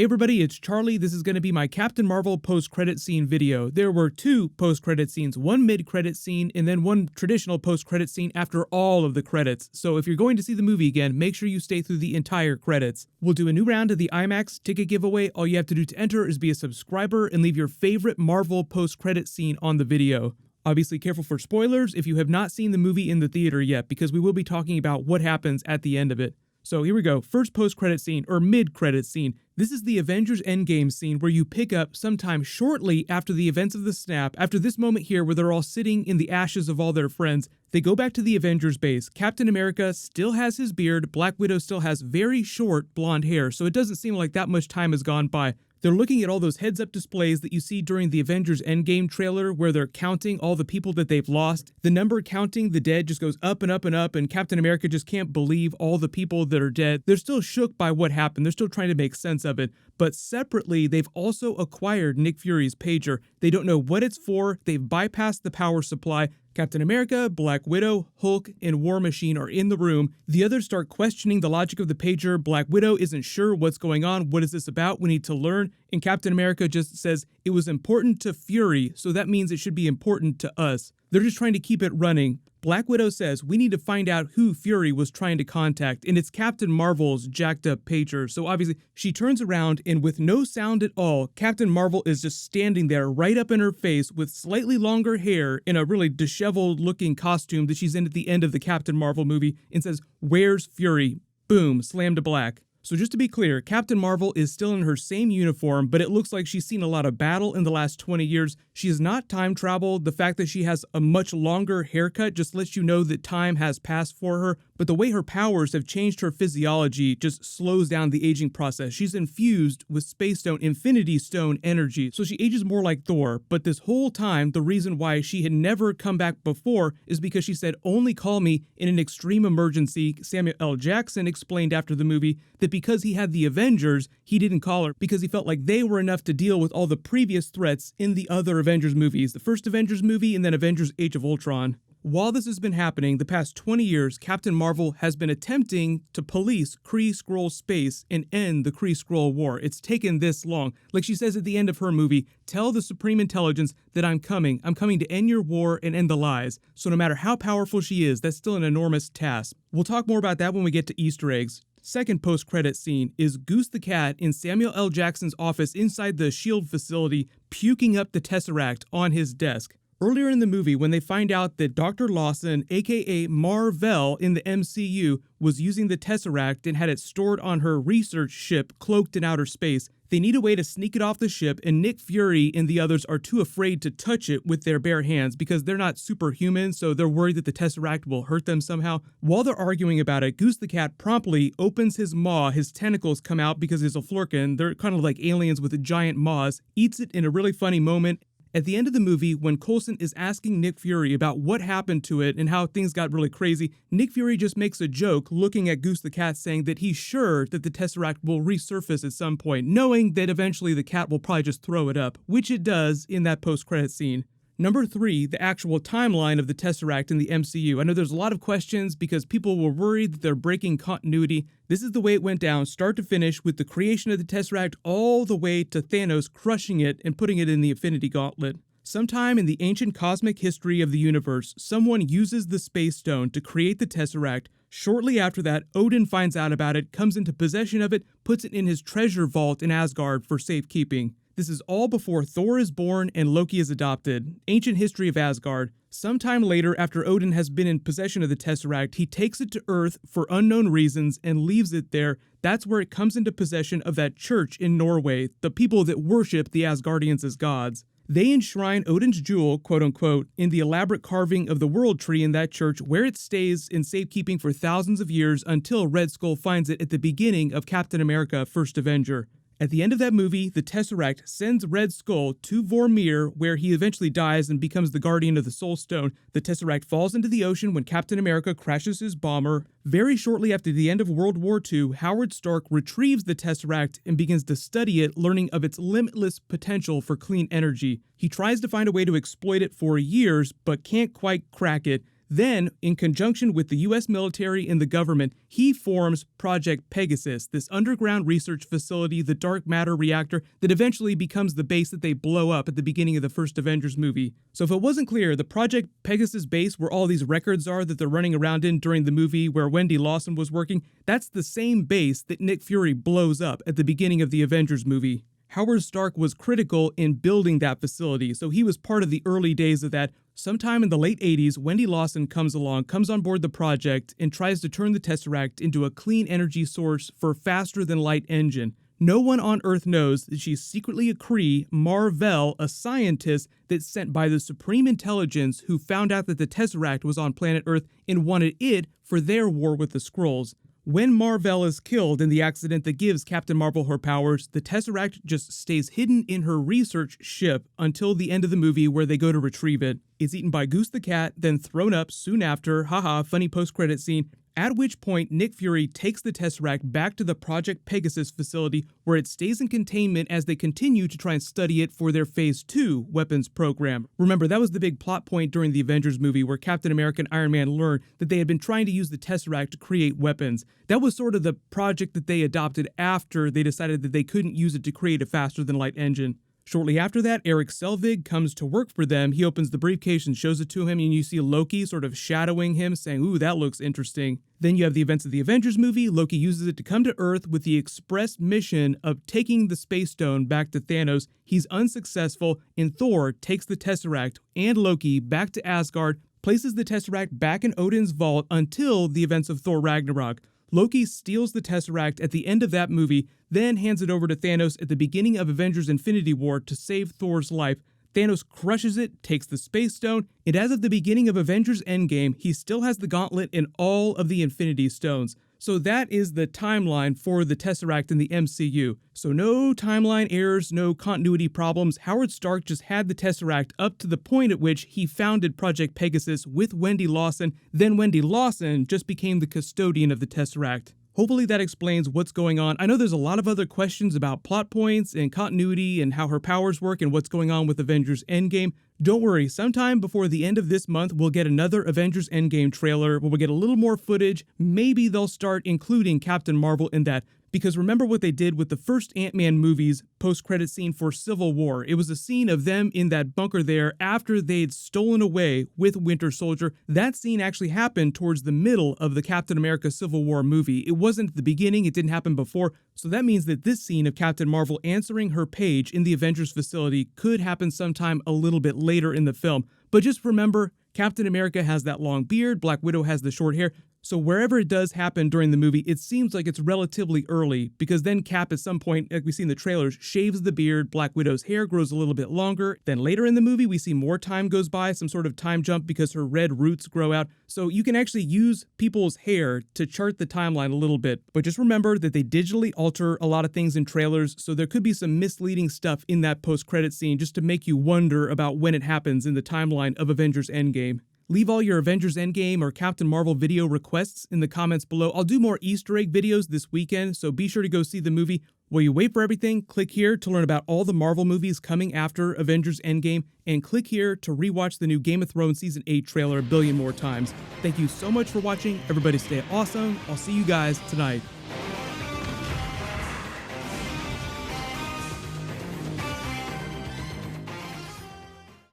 Hey everybody, it's Charlie. This is going to be my Captain Marvel post-credit scene video. There were two post-credit scenes, one mid-credit scene and then one traditional post-credit scene after all of the credits. So if you're going to see the movie again, make sure you stay through the entire credits. We'll do a new round of the IMAX ticket giveaway. All you have to do to enter is be a subscriber and leave your favorite Marvel post-credit scene on the video. Obviously careful for spoilers if you have not seen the movie in the theater yet, because we will be talking about what happens at the end of it. So here we go, first post-credit scene, or mid-credit scene. This is the Avengers Endgame scene where you pick up sometime shortly after the events of the snap, after this moment here where they're all sitting in the ashes of all their friends. They go back to the Avengers base. Captain America still has his beard, Black Widow still has very short blonde hair, so it doesn't seem like that much time has gone by. They're looking at all those heads-up displays that you see during the Avengers Endgame trailer where they're counting all the people that they've lost. The number counting the dead just goes up and up and up, and Captain America just can't believe all the people that are dead. They're still shook by what happened. They're still trying to make sense of it. But separately, they've also acquired Nick Fury's pager. They don't know what it's for. They've bypassed the power supply. Captain America, Black Widow, Hulk, and War Machine are in the room. The others start questioning the logic of the pager. Black Widow isn't sure what's going on. What is this about? We need to learn. And Captain America just says, it was important to Fury, so that means it should be important to us. They're just trying to keep it running. Black Widow says, we need to find out who Fury was trying to contact, and it's Captain Marvel's jacked up pager. So obviously, she turns around, and with no sound at all, Captain Marvel is just standing there right up in her face with slightly longer hair in a really disheveled looking costume that she's in at the end of the Captain Marvel movie, and says, "Where's Fury?" Boom, slam to black. So just to be clear, Captain Marvel is still in her same uniform, but it looks like she's seen a lot of battle in the last 20 years. She has not time traveled. The fact that she has a much longer haircut just lets you know that time has passed for her, but the way her powers have changed her physiology just slows down the aging process. She's infused with Space Stone, Infinity Stone energy, so she ages more like Thor. But this whole time, the reason why she had never come back before is because she said, only call me in an extreme emergency. Samuel L. Jackson explained after the movie that because he had the Avengers, he didn't call her because he felt like they were enough to deal with all the previous threats in the other Avengers movies, the first Avengers movie and then Avengers Age of Ultron. While this has been happening, the past 20 years, Captain Marvel has been attempting to police Kree-Skrull space and end the Kree-Skrull War. It's taken this long. Like she says at the end of her movie, tell the Supreme Intelligence that I'm coming to end your war and end the lies. So no matter how powerful she is, that's still an enormous task. We'll talk more about that when we get to Easter eggs. Second post-credit scene is Goose the Cat in Samuel L. Jackson's office inside the S.H.I.E.L.D. facility, puking up the Tesseract on his desk. Earlier in the movie, when they find out that Dr. Lawson, aka Mar-Vell in the MCU, was using the Tesseract and had it stored on her research ship cloaked in outer space, they need a way to sneak it off the ship, and Nick Fury and the others are too afraid to touch it with their bare hands because they're not superhuman, so they're worried that the Tesseract will hurt them somehow. While they're arguing about it, Goose the Cat promptly opens his maw, his tentacles come out because he's a Flurkin, they're kind of like aliens with giant maws, eats it in a really funny moment. At the end of the movie, when Coulson is asking Nick Fury about what happened to it and how things got really crazy, Nick Fury just makes a joke looking at Goose the Cat saying that he's sure that the Tesseract will resurface at some point, knowing that eventually the cat will probably just throw it up, which it does in that post-credit scene. Number 3, the actual timeline of the Tesseract in the MCU. I know there's a lot of questions because people were worried that they're breaking continuity. This is the way it went down, start to finish, with the creation of the Tesseract all the way to Thanos crushing it and putting it in the Infinity Gauntlet. Sometime in the ancient cosmic history of the universe, someone uses the Space Stone to create the Tesseract. Shortly after that, Odin finds out about it, comes into possession of it, puts it in his treasure vault in Asgard for safekeeping. This is all before Thor is born and Loki is adopted. Ancient history of Asgard. Sometime later, after Odin has been in possession of the Tesseract, he takes it to Earth for unknown reasons and leaves it there. That's where it comes into possession of that church in Norway, the people that worship the Asgardians as gods. They enshrine Odin's jewel, quote-unquote, in the elaborate carving of the World Tree in that church, where it stays in safekeeping for thousands of years until Red Skull finds it at the beginning of Captain America: First Avenger. At the end of that movie, the Tesseract sends Red Skull to Vormir, where he eventually dies and becomes the guardian of the Soul Stone. The Tesseract falls into the ocean when Captain America crashes his bomber. Very shortly after the end of World War II, Howard Stark retrieves the Tesseract and begins to study it, learning of its limitless potential for clean energy. He tries to find a way to exploit it for years, but can't quite crack it. Then, in conjunction with the US military and the government, he forms Project Pegasus, this underground research facility, the dark matter reactor that eventually becomes the base that they blow up at the beginning of the first Avengers movie. So if it wasn't clear, the Project Pegasus base where all these records are that they're running around in during the movie where Wendy Lawson was working, that's the same base that Nick Fury blows up at the beginning of the Avengers movie. Howard Stark was critical in building that facility, so he was part of the early days of that. Sometime in the late 80s, Wendy Lawson comes on board the project, and tries to turn the Tesseract into a clean energy source for faster-than-light engine. No one on Earth knows that she's secretly a Kree, Mar-Vell, a scientist that's sent by the Supreme Intelligence who found out that the Tesseract was on planet Earth and wanted it for their war with the Skrulls. When Mar-Vell is killed in the accident that gives Captain Marvel her powers, the Tesseract just stays hidden in her research ship until the end of the movie where they go to retrieve it. It's eaten by Goose the Cat, then thrown up soon after, haha, funny post-credit scene, at which point Nick Fury takes the Tesseract back to the Project Pegasus facility where it stays in containment as they continue to try and study it for their Phase 2 weapons program. Remember, that was the big plot point during the Avengers movie where Captain America and Iron Man learned that they had been trying to use the Tesseract to create weapons. That was sort of the project that they adopted after they decided that they couldn't use it to create a faster-than-light engine. Shortly after that, Eric Selvig comes to work for them. He opens the briefcase and shows it to him, and you see Loki sort of shadowing him, saying, ooh, that looks interesting. Then you have the events of the Avengers movie. Loki uses it to come to Earth with the express mission of taking the Space Stone back to Thanos. He's unsuccessful, and Thor takes the Tesseract and Loki back to Asgard, places the Tesseract back in Odin's vault until the events of Thor Ragnarok. Loki steals the Tesseract at the end of that movie, then hands it over to Thanos at the beginning of Avengers Infinity War to save Thor's life. Thanos crushes it, takes the Space Stone, and as of the beginning of Avengers Endgame, he still has the gauntlet and all of the Infinity Stones. So that is the timeline for the Tesseract in the MCU. So no timeline errors, no continuity problems. Howard Stark just had the Tesseract up to the point at which he founded Project Pegasus with Wendy Lawson. Then Wendy Lawson just became the custodian of the Tesseract. Hopefully that explains what's going on. I know there's a lot of other questions about plot points and continuity and how her powers work and what's going on with Avengers Endgame. Don't worry, sometime before the end of this month, we'll get another Avengers Endgame trailer where we'll get a little more footage. Maybe they'll start including Captain Marvel in that. Because remember what they did with the first Ant-Man movie's post-credit scene for Civil War. It was a scene of them in that bunker there after they'd stolen away with Winter Soldier. That scene actually happened towards the middle of the Captain America Civil War movie. It wasn't at the beginning, it didn't happen before. So that means that this scene of Captain Marvel answering her page in the Avengers facility could happen sometime a little bit later in the film. But just remember, Captain America has that long beard, Black Widow has the short hair. So wherever it does happen during the movie, it seems like it's relatively early, because then Cap at some point, like we see in the trailers, shaves the beard, Black Widow's hair grows a little bit longer. Then later in the movie, we see more time goes by, some sort of time jump because her red roots grow out. So you can actually use people's hair to chart the timeline a little bit. But just remember that they digitally alter a lot of things in trailers, so there could be some misleading stuff in that post-credit scene just to make you wonder about when it happens in the timeline of Avengers Endgame. Leave all your Avengers Endgame or Captain Marvel video requests in the comments below. I'll do more Easter egg videos this weekend, so be sure to go see the movie. While you wait for everything, click here to learn about all the Marvel movies coming after Avengers Endgame, and click here to rewatch the new Game of Thrones Season 8 trailer a billion more times. Thank you so much for watching. Everybody stay awesome. I'll see you guys tonight.